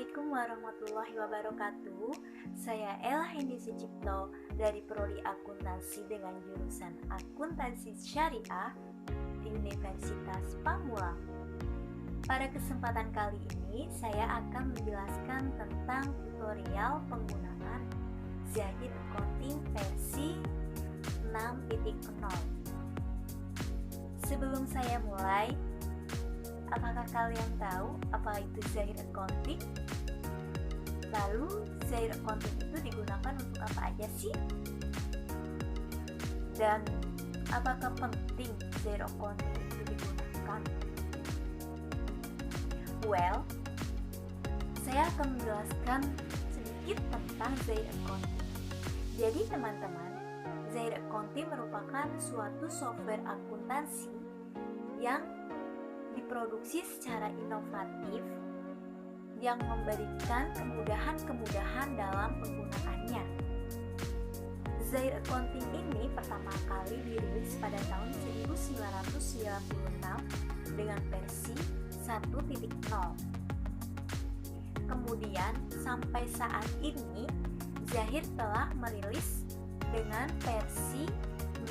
Assalamualaikum warahmatullahi wabarakatuh. Saya Ella Hendi Sucipto dari Prodi Akuntansi dengan jurusan Akuntansi Syariah di Universitas Pamulang. Pada kesempatan kali ini, saya akan menjelaskan tentang tutorial penggunaan Zahir Accounting versi 6.0. Sebelum saya mulai, apakah kalian tahu apa itu Zahir Accounting? Lalu, Zahir Accounting itu digunakan untuk apa aja sih? Dan apakah penting Zahir Accounting itu digunakan? Well, saya akan menjelaskan sedikit tentang Zahir Accounting. Jadi teman-teman, Zahir Accounting merupakan suatu software akuntansi yang diproduksi secara inovatif yang memberikan kemudahan-kemudahan dalam penggunaannya. Zahir Accounting ini pertama kali dirilis pada tahun 1996 dengan versi 1.0. Kemudian sampai saat ini Zahir telah merilis dengan versi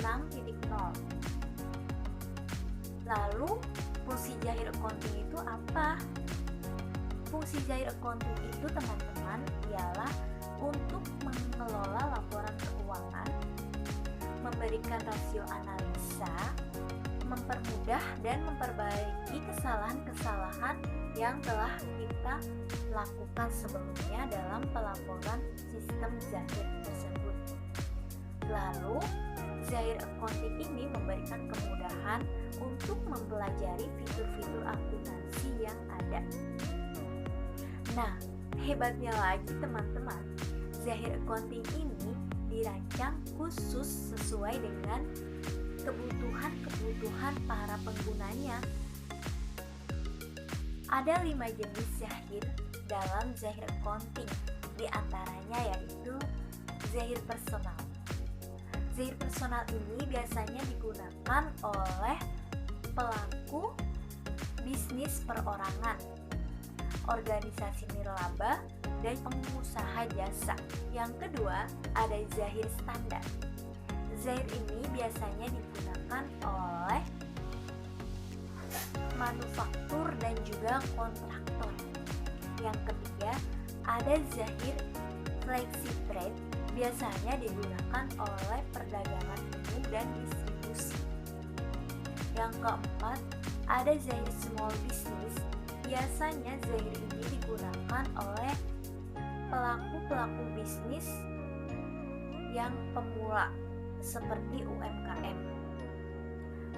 6.0. Lalu fungsi Zahir Accounting itu apa? Fungsi Zahir Accounting itu teman-teman ialah untuk mengelola laporan keuangan, memberikan rasio analisa, mempermudah dan memperbaiki kesalahan-kesalahan yang telah kita lakukan sebelumnya dalam pelaporan sistem Zahir tersebut. Lalu, Zahir Accounting ini memberikan kemudahan untuk mempelajari fitur-fitur akuntansi yang ada. Nah, hebatnya lagi teman-teman, Zahir Accounting ini dirancang khusus sesuai dengan kebutuhan para penggunanya. Ada 5 jenis Zahir dalam Zahir Accounting, di antaranya yaitu Zahir Personal. Zahir personal ini biasanya digunakan oleh pelaku bisnis perorangan, organisasi nirlaba, dan pengusaha jasa. Yang kedua, ada Zahir standar. Zahir ini biasanya digunakan oleh manufaktur dan juga kontraktor. Yang ketiga, ada Zahir flexi trade, biasanya digunakan oleh perdagangan umum dan distribusi. Yang keempat, ada Zahir small business. Biasanya Zahir ini digunakan oleh pelaku-pelaku bisnis yang pemula seperti UMKM.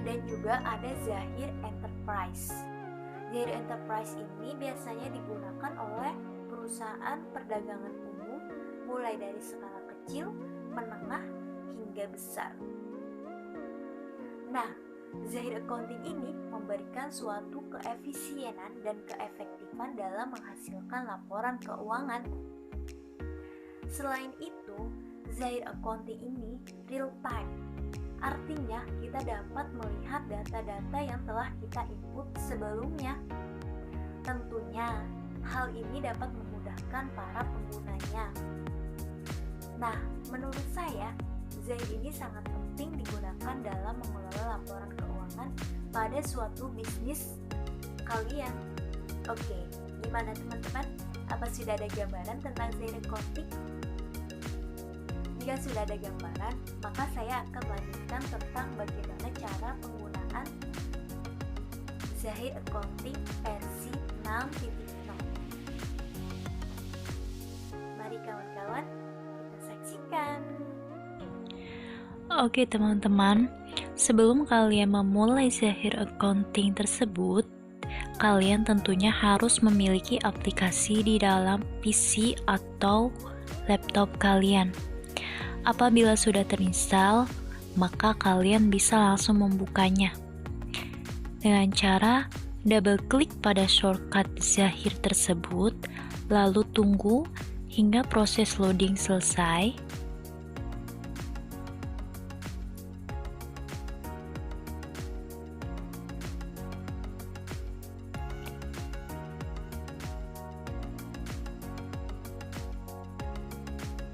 Dan juga ada Zahir enterprise. Zahir enterprise ini biasanya digunakan oleh perusahaan perdagangan umum mulai dari skala kecil, menengah, hingga besar. Nah, Zahir Accounting ini memberikan suatu keefisienan dan keefektifan dalam menghasilkan laporan keuangan. Selain itu, Zahir Accounting ini real time. Artinya, kita dapat melihat data-data yang telah kita input sebelumnya. Tentunya, hal ini dapat memudahkan para penggunanya. Nah, menurut saya, Zahir ini sangat penting digunakan dalam mengelola laporan keuangan pada suatu bisnis kalian. Oke, gimana teman-teman? Apa sudah ada gambaran tentang Zahir Accounting? Jika sudah ada gambaran, maka saya akan melanjutkan tentang bagaimana cara penggunaan Zahir Accounting versi 6.0. Mari kawan-kawan, kita saksikan. Oke teman-teman, sebelum kalian memulai Zahir Accounting tersebut, kalian tentunya harus memiliki aplikasi di dalam PC atau laptop kalian. Apabila sudah terinstall, maka kalian bisa langsung membukanya dengan cara double klik pada shortcut Zahir tersebut, lalu tunggu hingga proses loading selesai.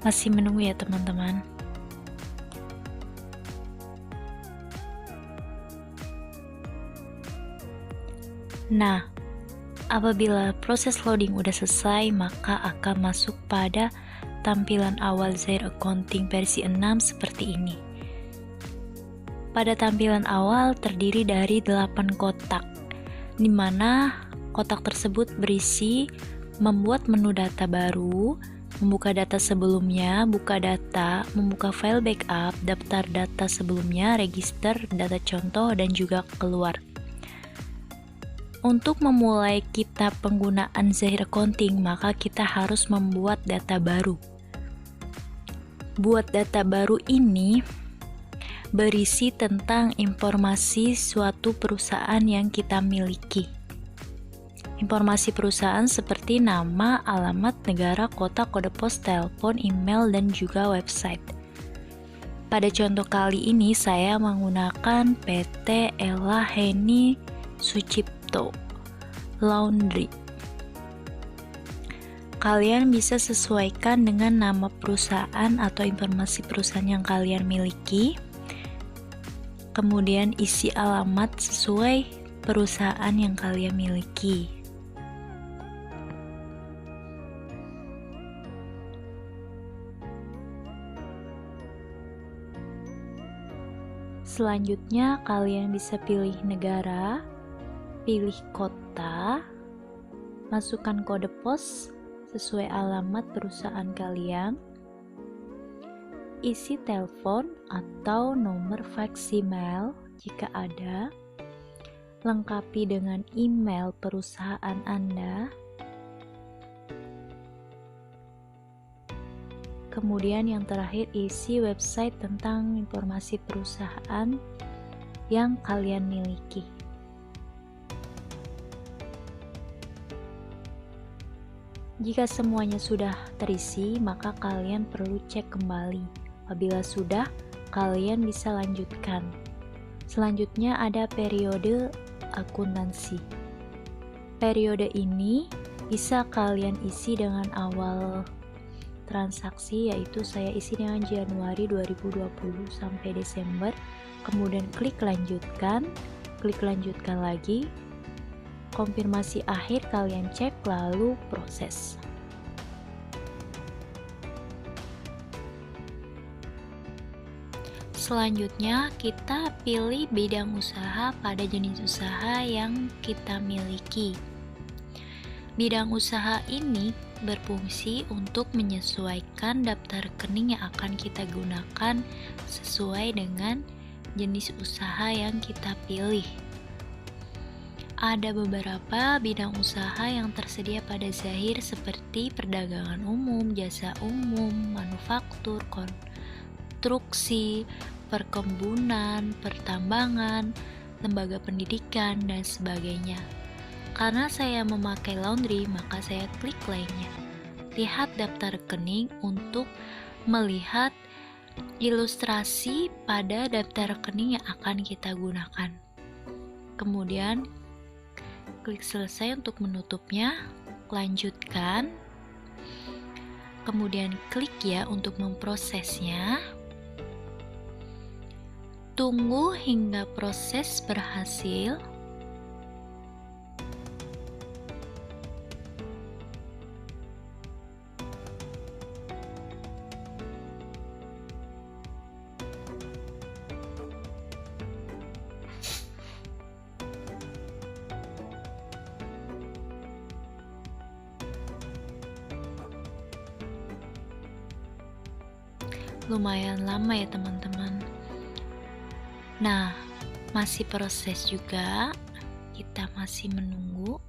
Masih menunggu ya teman-teman. Nah, apabila proses loading udah selesai, maka akan masuk pada tampilan awal Zahir Accounting versi 6 seperti ini. Pada tampilan awal terdiri dari 8 kotak, di mana kotak tersebut berisi membuat menu data baru, membuka data sebelumnya, buka data, membuka file backup, daftar data sebelumnya, register, data contoh, dan juga keluar. Untuk memulai kita penggunaan Zahir Accounting, maka kita harus membuat data baru. Buat data baru ini berisi tentang informasi suatu perusahaan yang kita miliki. Informasi perusahaan seperti nama, alamat, negara, kota, kode pos, telepon, email, dan juga website. Pada contoh kali ini saya menggunakan PT Ella Heni Sucipto Laundry. Kalian bisa sesuaikan dengan nama perusahaan atau informasi perusahaan yang kalian miliki. Kemudian isi alamat sesuai perusahaan yang kalian miliki. Selanjutnya kalian bisa pilih negara, pilih kota, masukkan kode pos sesuai alamat perusahaan kalian, isi telepon atau nomor fax email jika ada, lengkapi dengan email perusahaan Anda, kemudian yang terakhir isi website tentang informasi perusahaan yang kalian miliki. Jika semuanya sudah terisi, maka kalian perlu cek kembali. Apabila sudah, kalian bisa lanjutkan. Selanjutnya ada periode akuntansi. Periode ini bisa kalian isi dengan awal transaksi, yaitu saya isi dengan Januari 2020 sampai Desember, kemudian klik lanjutkan lagi, konfirmasi akhir kalian cek, lalu proses. Selanjutnya kita pilih bidang usaha pada jenis usaha yang kita miliki. Bidang usaha ini berfungsi untuk menyesuaikan daftar rekening yang akan kita gunakan sesuai dengan jenis usaha yang kita pilih. Ada beberapa bidang usaha yang tersedia pada Zahir seperti perdagangan umum, jasa umum, manufaktur, konstruksi, perkebunan, pertambangan, lembaga pendidikan, dan sebagainya. Karena saya memakai laundry, maka saya klik lainnya. Lihat daftar rekening untuk melihat ilustrasi pada daftar rekening yang akan kita gunakan. Kemudian klik selesai untuk menutupnya, lanjutkan, kemudian klik ya untuk memprosesnya. Tunggu hingga proses berhasil. Lumayan lama ya teman-teman. Nah, masih proses juga, kita masih menunggu.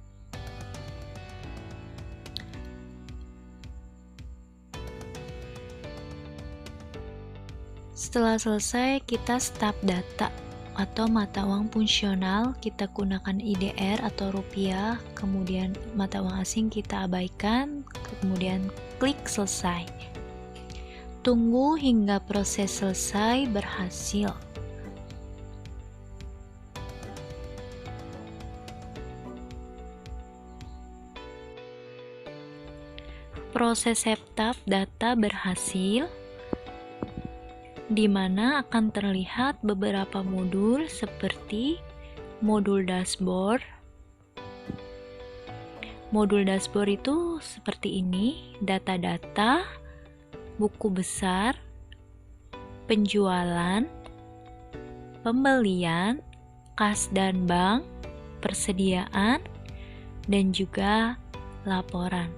Setelah selesai, kita stop data atau mata uang fungsional, kita gunakan IDR atau rupiah, kemudian mata uang asing kita abaikan, kemudian klik selesai. Tunggu hingga proses selesai berhasil. Proses setup data berhasil, di mana akan terlihat beberapa modul seperti modul dashboard. Modul dashboard itu seperti ini: data-data, buku besar, penjualan, pembelian, kas dan bank, persediaan, dan juga laporan.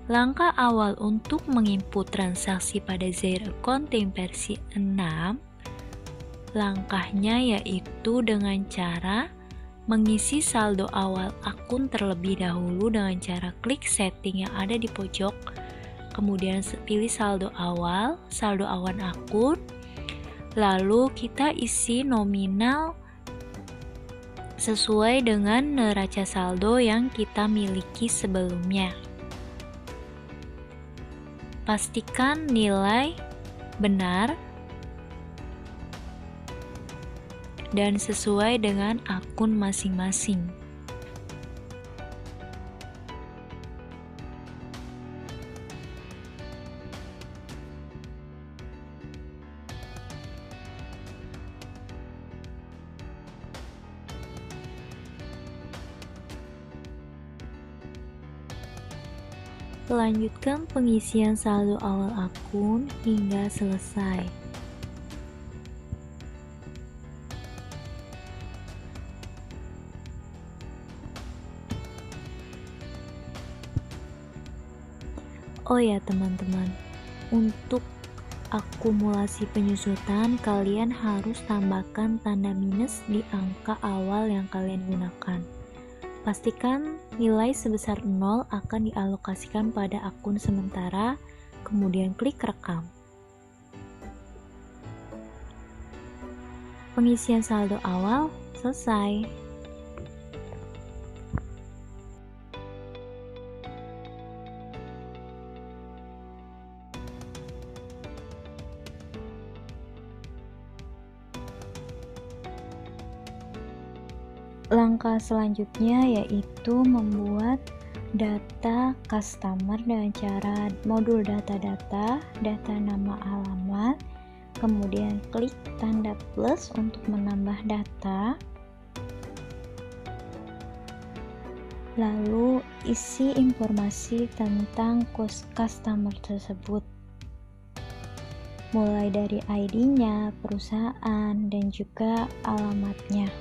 Langkah awal untuk menginput transaksi pada Zair Accounting versi 6, langkahnya yaitu dengan cara mengisi saldo awal akun terlebih dahulu dengan cara klik setting yang ada di pojok, kemudian pilih saldo awan akun, lalu kita isi nominal sesuai dengan neraca saldo yang kita miliki sebelumnya. Pastikan nilai benar dan sesuai dengan akun masing-masing. Lanjutkan pengisian saldo awal akun hingga selesai. Oh ya teman-teman, untuk akumulasi penyusutan kalian harus tambahkan tanda minus di angka awal yang kalian gunakan. Pastikan nilai sebesar 0 akan dialokasikan pada akun sementara, kemudian klik rekam. Pengisian saldo awal selesai. Langkah selanjutnya yaitu membuat data customer dengan cara modul data-data, data nama alamat, kemudian klik tanda plus untuk menambah data, lalu isi informasi tentang customer tersebut, mulai dari ID-nya, perusahaan, dan juga alamatnya.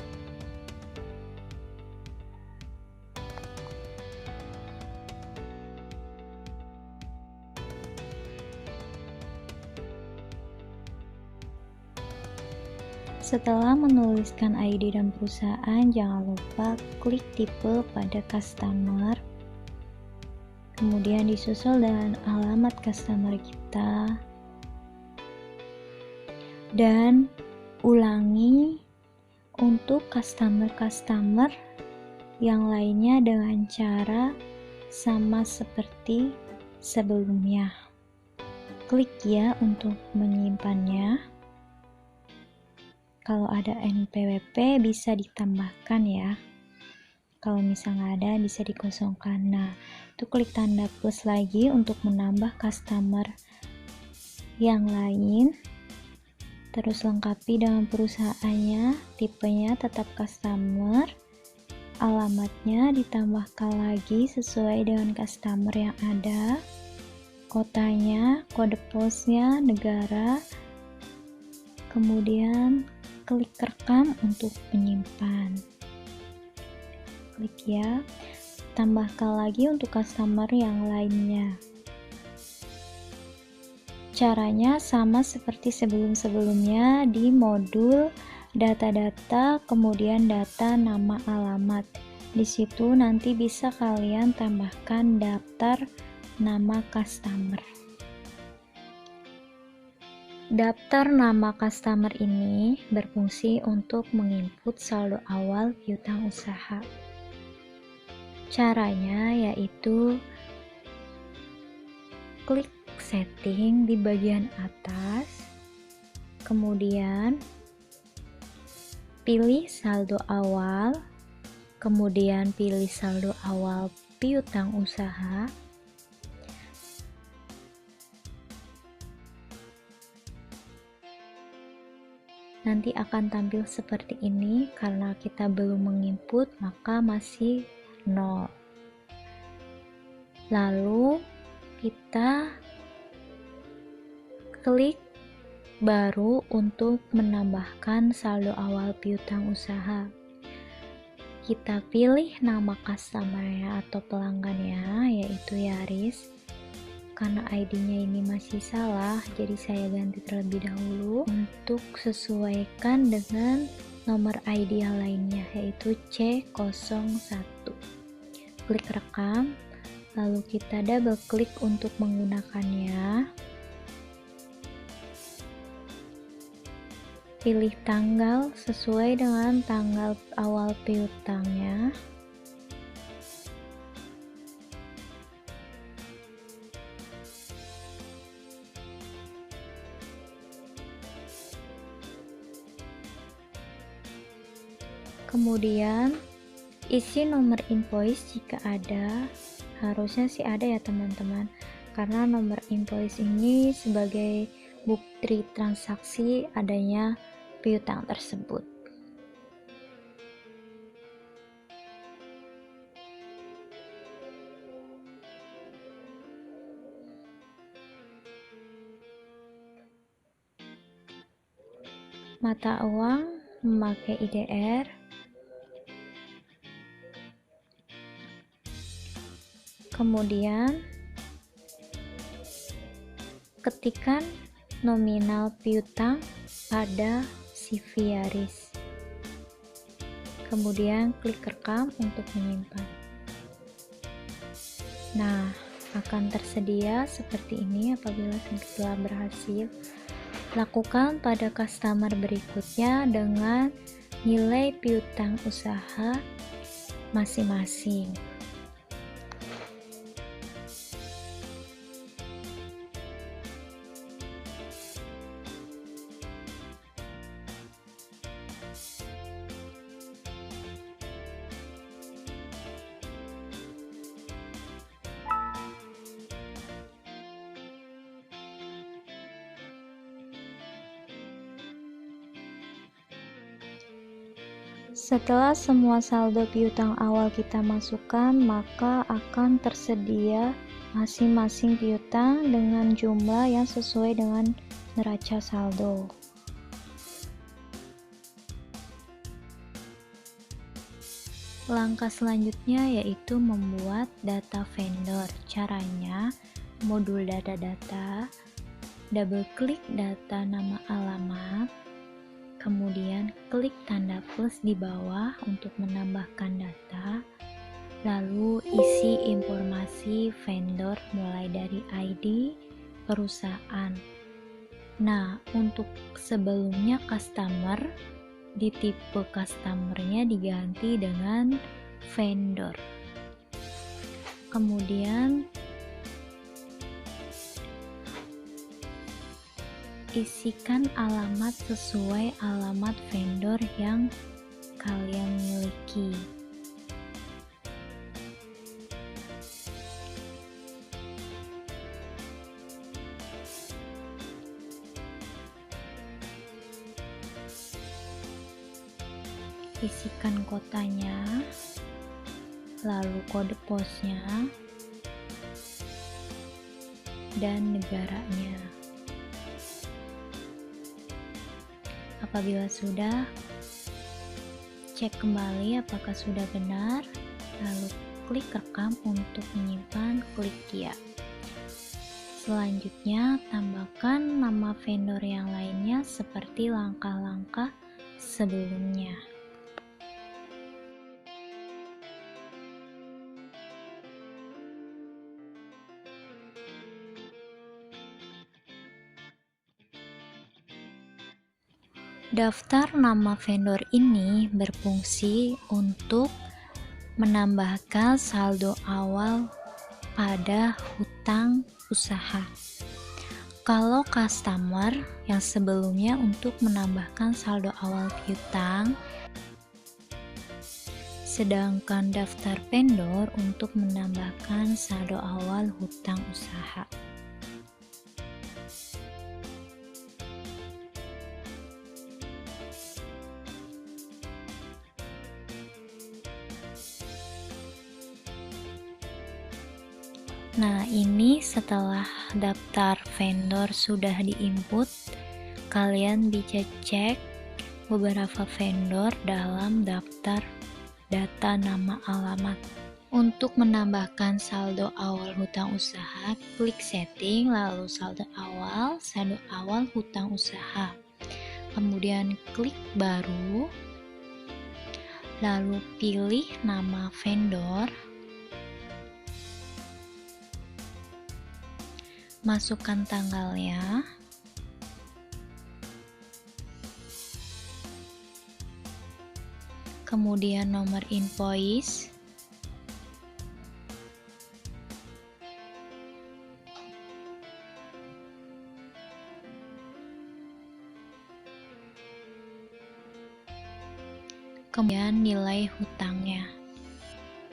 Setelah menuliskan ID dan perusahaan, jangan lupa klik tipe pada customer, kemudian disusul dengan alamat customer kita, dan ulangi untuk customer yang lainnya dengan cara sama seperti sebelumnya. Klik ya untuk menyimpannya. Kalau ada NPWP bisa ditambahkan ya. Kalau misalnya ada bisa dikosongkan. Nah, itu klik tanda plus lagi untuk menambah customer yang lain. Terus lengkapi dengan perusahaannya, tipenya tetap customer, alamatnya ditambahkan lagi sesuai dengan customer yang ada, kotanya, kode posnya, negara, kemudian klik rekam untuk menyimpan. Klik ya, tambahkan lagi untuk customer yang lainnya. Caranya sama seperti sebelum-sebelumnya di modul data-data, kemudian data nama alamat. Di situ nanti bisa kalian tambahkan daftar nama customer. Daftar nama customer ini berfungsi untuk menginput saldo awal piutang usaha. Caranya yaitu klik setting di bagian atas, kemudian pilih saldo awal, kemudian pilih saldo awal piutang usaha, nanti akan tampil seperti ini. Karena kita belum menginput, maka masih 0. Lalu kita klik baru untuk menambahkan saldo awal piutang usaha. Kita pilih nama customer-nya atau pelanggannya, yaitu Yaris. Karena ID-nya ini masih salah, jadi saya ganti terlebih dahulu untuk sesuaikan dengan nomor ID yang lainnya, yaitu C01. Klik rekam, lalu kita double klik untuk menggunakannya. Pilih tanggal sesuai dengan tanggal awal piutangnya. Kemudian isi nomor invoice jika ada, harusnya sih ada ya teman-teman, karena nomor invoice ini sebagai bukti transaksi adanya piutang tersebut. Mata uang memakai IDR. Kemudian ketikkan nominal piutang pada CV Yaris. Kemudian klik rekam untuk menyimpan. Nah, akan tersedia seperti ini apabila telah berhasil. Lakukan pada customer berikutnya dengan nilai piutang usaha masing-masing. Setelah semua saldo piutang awal kita masukkan, maka akan tersedia masing-masing piutang dengan jumlah yang sesuai dengan neraca saldo. Langkah selanjutnya yaitu membuat data vendor. Caranya, modul data-data, double klik data nama alamat, kemudian klik tanda plus di bawah untuk menambahkan data, lalu isi informasi vendor mulai dari ID, perusahaan. Nah, untuk sebelumnya customer, di tipe customernya diganti dengan vendor. Kemudian isikan alamat sesuai alamat vendor yang kalian miliki. Isikan kotanya, lalu kode posnya, dan negaranya. Apabila sudah, cek kembali apakah sudah benar, lalu klik rekam untuk menyimpan, klik ya. Selanjutnya, tambahkan nama vendor yang lainnya seperti langkah-langkah sebelumnya. Daftar nama vendor ini berfungsi untuk menambahkan saldo awal pada hutang usaha. Kalau customer yang sebelumnya untuk menambahkan saldo awal piutang, Sedangkan daftar vendor untuk menambahkan saldo awal hutang usaha. Nah, ini setelah daftar vendor sudah diinput, kalian bisa cek beberapa vendor dalam daftar data nama alamat. Untuk menambahkan saldo awal hutang usaha, klik setting, lalu saldo awal hutang usaha. Kemudian klik baru, lalu pilih nama vendor, masukkan tanggalnya, kemudian nomor invoice, kemudian nilai hutangnya,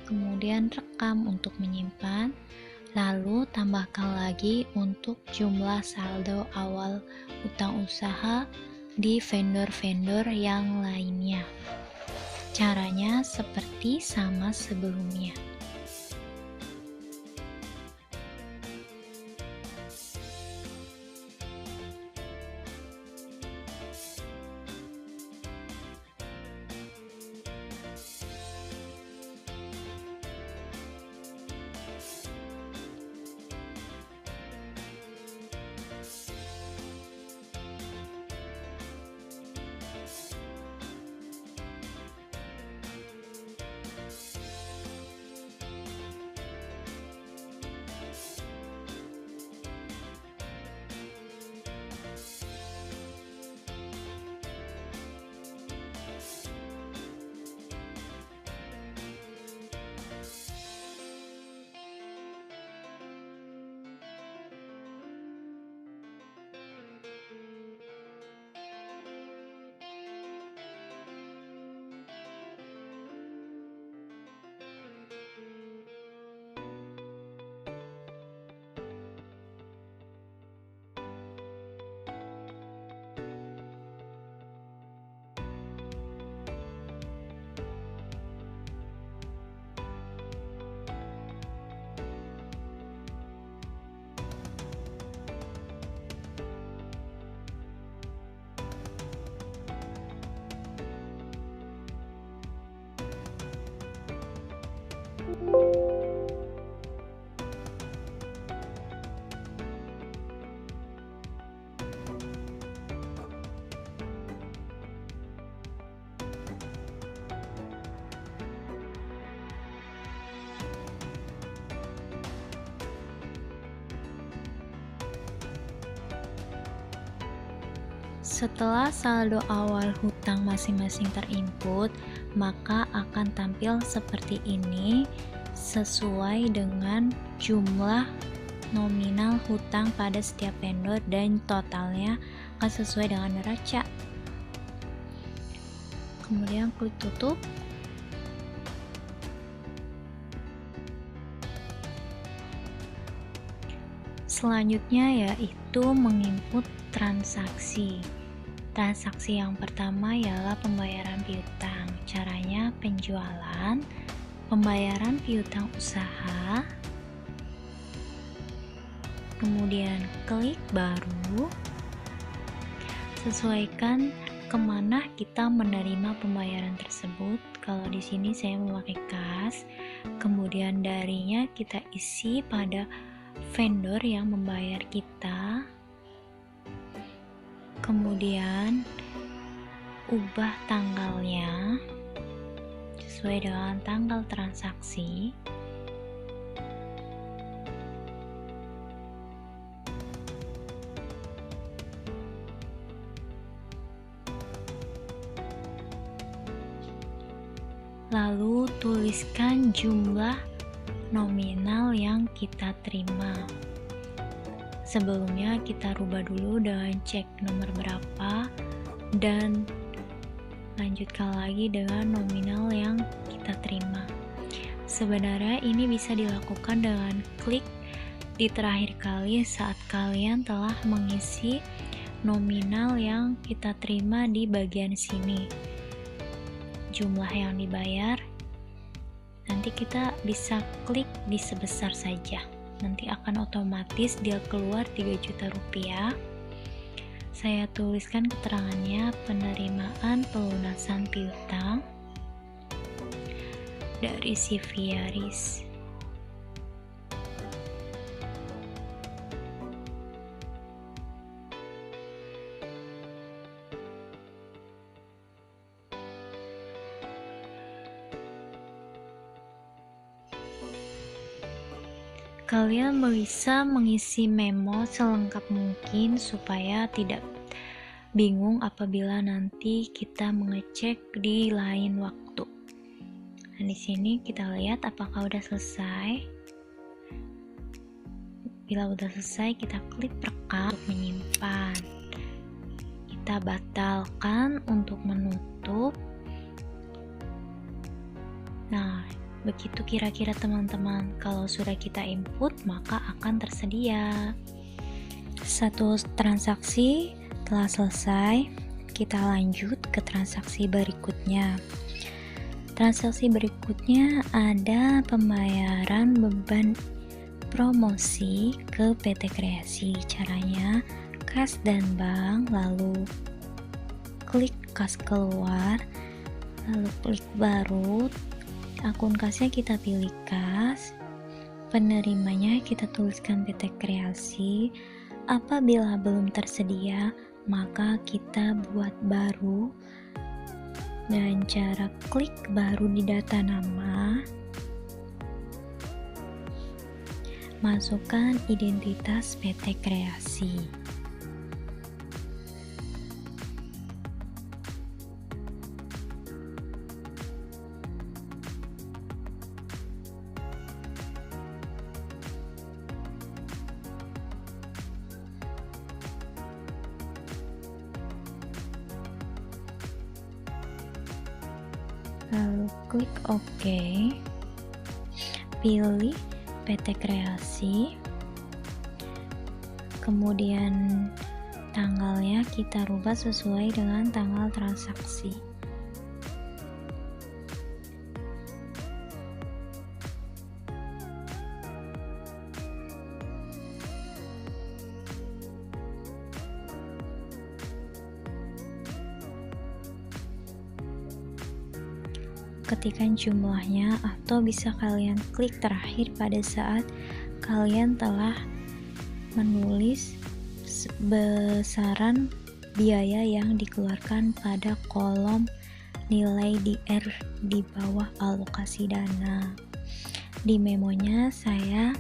kemudian rekam untuk menyimpan, lalu tambahkan lagi untuk jumlah saldo awal hutang usaha di vendor-vendor yang lainnya. Caranya seperti sama sebelumnya. Setelah saldo awal hutang masing-masing terinput, maka akan tampil seperti ini sesuai dengan jumlah nominal hutang pada setiap vendor dan totalnya akan sesuai dengan neraca. Kemudian klik tutup. Selanjutnya yaitu menginput transaksi. Transaksi yang pertama ialah pembayaran piutang. Caranya penjualan, pembayaran piutang usaha, kemudian klik baru, sesuaikan kemana kita menerima pembayaran tersebut. Kalau di sini saya memakai kas, kemudian darinya kita isi pada vendor yang membayar kita. Kemudian ubah tanggalnya sesuai dengan tanggal transaksi. Lalu tuliskan jumlah nominal yang kita terima. Sebelumnya kita rubah dulu dengan cek nomor berapa dan Lanjutkan lagi dengan nominal yang kita terima. Sebenarnya ini bisa dilakukan dengan klik di terakhir kali saat kalian telah mengisi nominal yang kita terima di bagian sini. Jumlah yang dibayar, nanti kita bisa klik di sebesar saja. Nanti akan otomatis dia keluar 3 juta rupiah. Saya tuliskan keterangannya, penerimaan pelunasan piutang dari Siviaris. Kalian bisa mengisi memo selengkap mungkin supaya tidak bingung apabila nanti kita mengecek di lain waktu. Nah, di sini kita lihat apakah udah selesai. Bila udah selesai, kita klik rekam untuk menyimpan. Kita batalkan untuk menutup. Nah, begitu kira-kira teman-teman. Kalau sudah kita input, maka akan tersedia. Satu transaksi telah selesai, kita lanjut ke transaksi berikutnya. Transaksi berikutnya ada pembayaran beban promosi ke PT Kreasi. Caranya, kas dan bank, lalu klik kas keluar, lalu klik baru. Akun kasnya kita pilih kas, penerimanya kita tuliskan PT Kreasi. Apabila belum tersedia, maka kita buat baru dengan cara klik baru di data nama, masukkan identitas PT Kreasi. Lalu klik OK, pilih PT Kreasi, kemudian tanggalnya kita rubah sesuai dengan tanggal transaksi. Ketikkan jumlahnya, atau bisa kalian klik terakhir pada saat kalian telah menulis besaran biaya yang dikeluarkan pada kolom nilai di R di bawah alokasi dana. Di memonya saya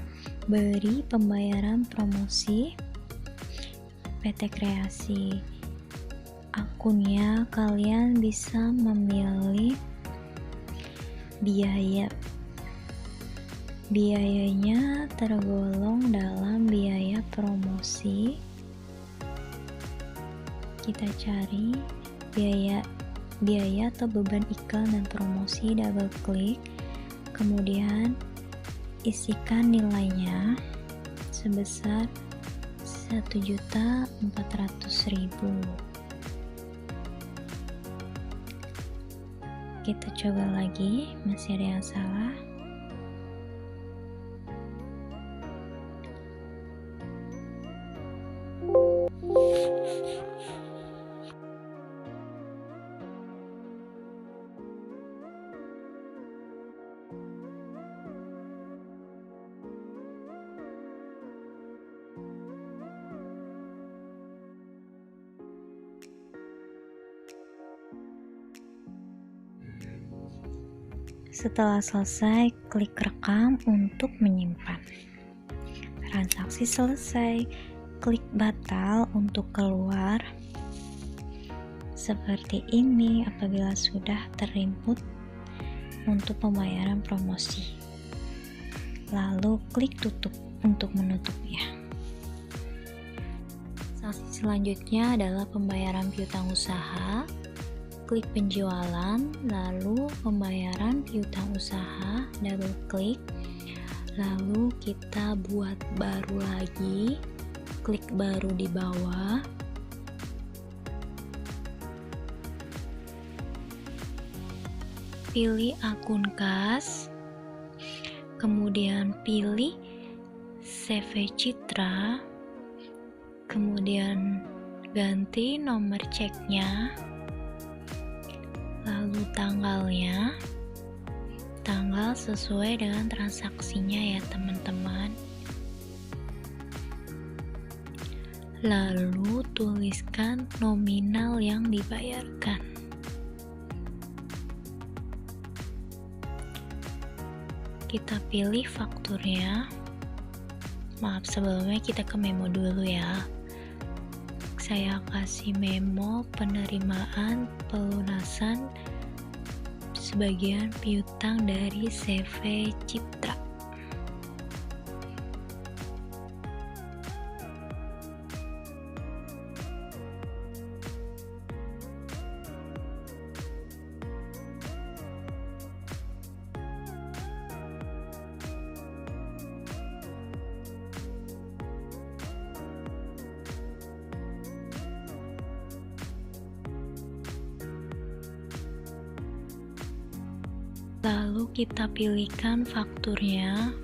beri pembayaran promosi PT Kreasi. Akunnya kalian bisa memilih biayanya tergolong dalam biaya promosi. Kita cari biaya atau beban iklan dan promosi, double klik, kemudian isikan nilainya sebesar 1.400.000. Kita coba lagi, masih ada yang salah. Setelah selesai, klik rekam untuk menyimpan. Transaksi selesai, klik batal untuk keluar. Seperti ini apabila sudah terinput untuk pembayaran promosi. Lalu klik tutup untuk menutupnya. Transaksi selanjutnya adalah pembayaran piutang usaha. klik penjualan, lalu pembayaran piutang usaha, double klik, lalu kita buat baru lagi, klik baru di bawah, pilih akun kas, kemudian pilih CV Citra, kemudian ganti nomor ceknya, lalu tanggalnya, tanggal sesuai dengan transaksinya ya teman-teman. Lalu tuliskan nominal yang dibayarkan. Kita pilih fakturnya. Maaf, sebelumnya kita ke memo dulu ya. Saya kasih memo penerimaan pelunasan sebagian piutang dari CV Citra. Lalu kita pilihkan fakturnya,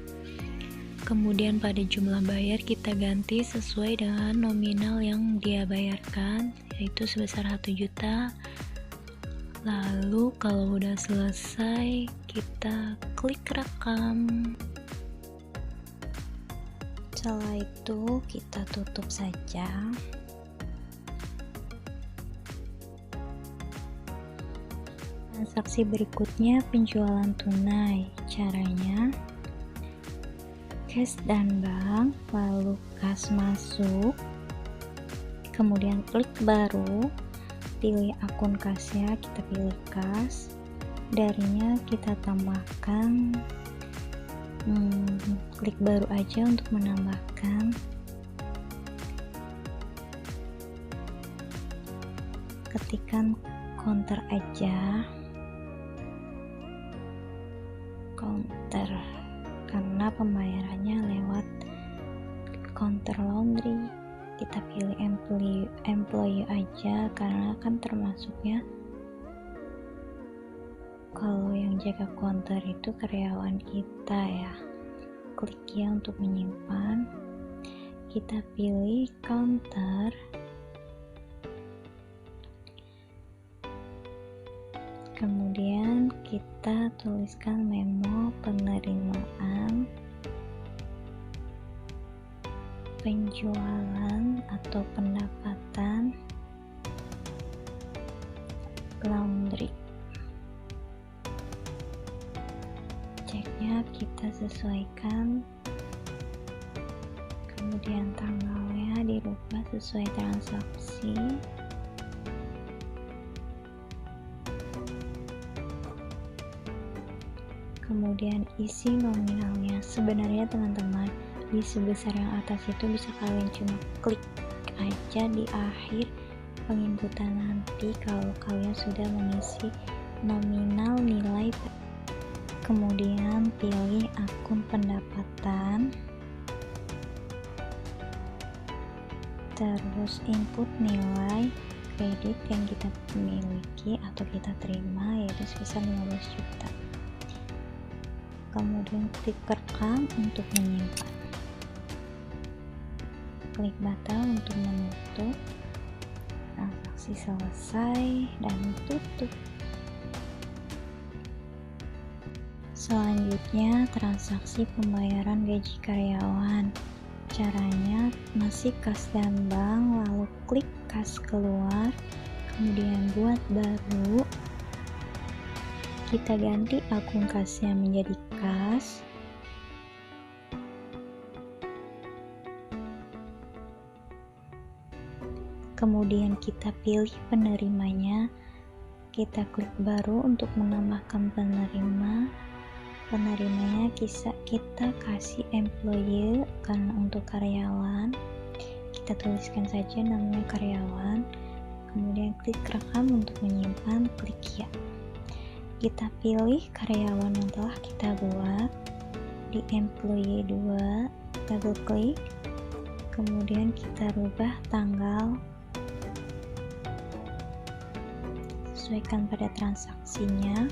kemudian pada jumlah bayar kita ganti sesuai dengan nominal yang dia bayarkan, yaitu sebesar 1 juta. Lalu kalau udah selesai, kita klik rekam. Setelah itu kita tutup saja. Transaksi berikutnya penjualan tunai. Caranya cash dan bank, lalu kas masuk, kemudian klik baru, pilih akun kasnya, kita pilih kas, darinya kita tambahkan klik baru aja untuk menambahkan, ketikkan counter aja, counter, karena pembayarannya lewat counter laundry. Kita pilih employee aja karena kan termasuknya kalau yang jaga counter itu karyawan kita ya. Klik ya untuk menyimpan, kita pilih counter, kemudian kita tuliskan memo penerimaan penjualan atau pendapatan laundry. Ceknya kita sesuaikan, kemudian tanggalnya dirubah sesuai transaksi. Kemudian isi nominalnya. Sebenarnya teman-teman, di sebesar yang atas itu bisa kalian cuma klik aja di akhir penginputan nanti kalau kalian sudah mengisi nominal nilai. Kemudian pilih akun pendapatan, terus input nilai kredit yang kita miliki atau kita terima, yaitu sebesar 15 juta. Kemudian klik rekam untuk menyimpan, klik batal untuk menutup. Transaksi selesai dan tutup. Selanjutnya transaksi pembayaran gaji karyawan. Caranya masih kas dan bank, lalu klik kas keluar, kemudian buat baru, kita ganti akun kasnya menjadi kas, kemudian kita pilih penerimanya, kita klik baru untuk menambahkan penerimanya kita kasih employee, karena untuk karyawan kita tuliskan saja namanya karyawan, kemudian klik rekam untuk menyimpan, klik ya. Kita pilih karyawan yang telah kita buat, di employee 2, double klik, kemudian kita rubah tanggal, sesuaikan pada transaksinya.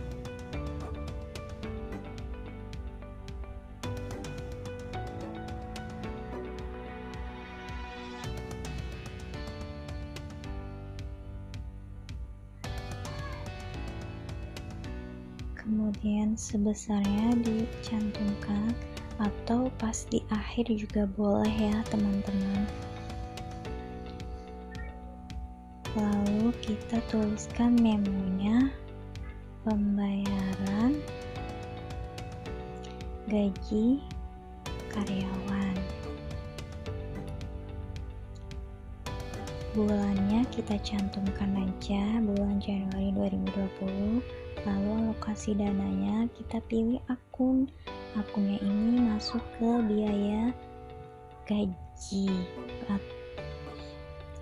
Kemudian sebesarnya dicantumkan, atau pas di akhir juga boleh ya teman-teman. Lalu kita tuliskan memonya, pembayaran gaji karyawan. Bulannya kita cantumkan aja, bulan Januari 2020. Lalu alokasi dananya kita pilih akunnya ini masuk ke biaya gaji.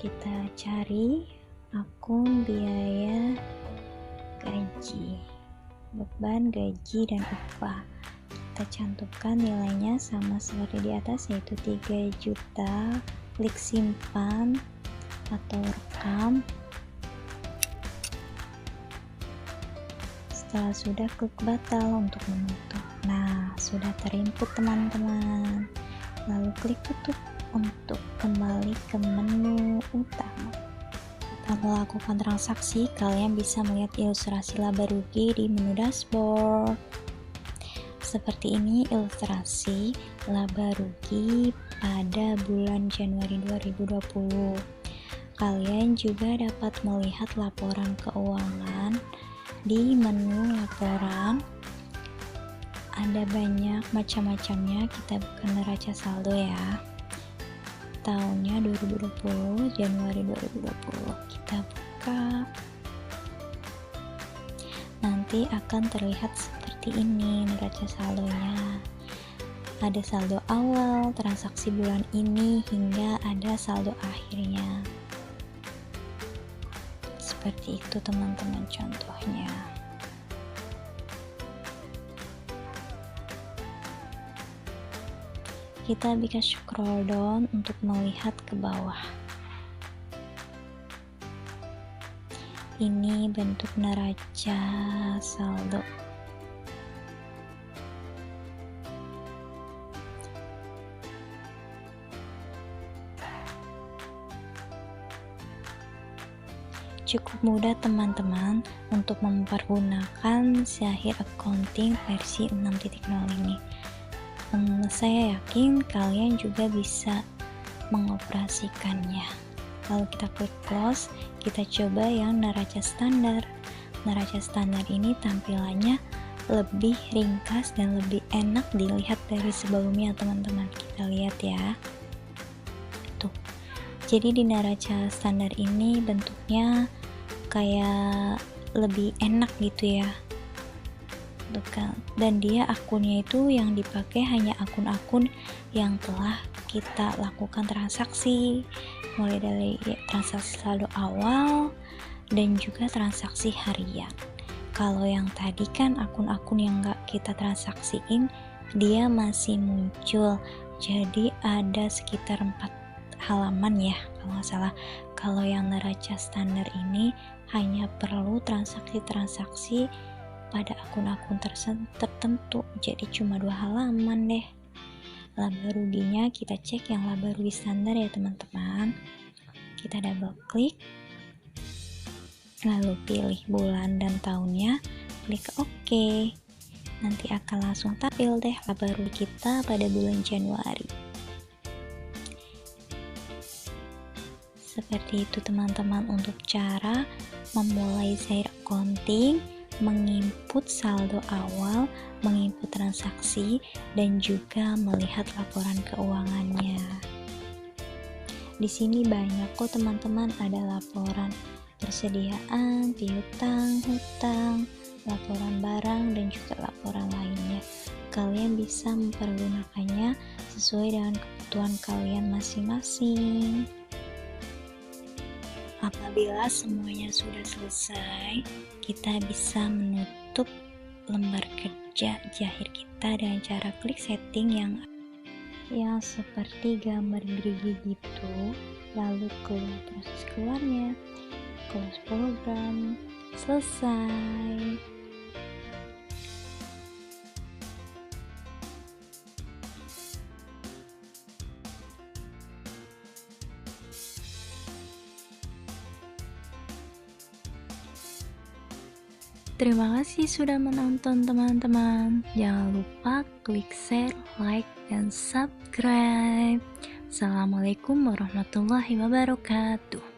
Kita cari akun biaya gaji, beban gaji dan upah. Kita cantumkan nilainya sama seperti di atas, yaitu 3 juta. Klik simpan atau rekam. Setelah sudah, klik batal untuk menutup. Nah, sudah terinput teman-teman. Lalu klik tutup untuk kembali ke menu utama. Setelah melakukan transaksi, kalian bisa melihat ilustrasi laba rugi di menu dashboard. Seperti ini ilustrasi laba rugi pada bulan Januari 2020. Kalian juga dapat melihat laporan keuangan. Di menu laporan ada banyak macam-macamnya, kita buka neraca saldo ya. Tahunnya 2020, Januari 2020. Kita buka. Nanti akan terlihat seperti ini neraca saldonya. Ada saldo awal, transaksi bulan ini, hingga ada saldo akhirnya. Seperti itu teman-teman contohnya. Kita bisa scroll down untuk melihat ke bawah. Ini bentuk neraca saldo. Cukup mudah teman-teman untuk mempergunakan Zahir Accounting versi 6.0 ini. Saya yakin kalian juga bisa mengoperasikannya. Lalu kita klik close, kita coba yang neraca standar. Neraca standar ini tampilannya lebih ringkas dan lebih enak dilihat dari sebelumnya teman-teman. Kita lihat ya. Tuh. Jadi di neraca standar ini bentuknya kayak lebih enak gitu ya. Dan dia akunnya itu yang dipakai hanya akun-akun yang telah kita lakukan transaksi, mulai dari transaksi saldo awal dan juga transaksi harian. Kalau yang tadi kan akun-akun yang nggak kita transaksiin, dia masih muncul. Jadi ada sekitar 4 halaman ya kalau nggak salah. Kalau yang neraca standar ini hanya perlu transaksi-transaksi pada akun-akun tertentu, jadi cuma 2 halaman deh. Laba ruginya kita cek yang laba rugi standar ya teman-teman. Kita double klik, lalu pilih bulan dan tahunnya, klik OK. Nanti akan langsung tampil deh laba rugi kita pada bulan Januari. Seperti itu teman-teman untuk cara memulai Zahir Accounting, menginput saldo awal, menginput transaksi, dan juga melihat laporan keuangannya. Di sini banyak kok teman-teman, ada laporan persediaan, piutang, hutang, laporan barang, dan juga laporan lainnya. Kalian bisa mempergunakannya sesuai dengan kebutuhan kalian masing-masing. Apabila semuanya sudah selesai, kita bisa menutup lembar kerja Zahir kita dengan cara klik setting yang seperti gambar gerigi gitu, lalu keluar proses keluarnya, close program, selesai. Terima kasih sudah menonton teman-teman. Jangan lupa klik share, like, dan subscribe. Assalamualaikum warahmatullahi wabarakatuh.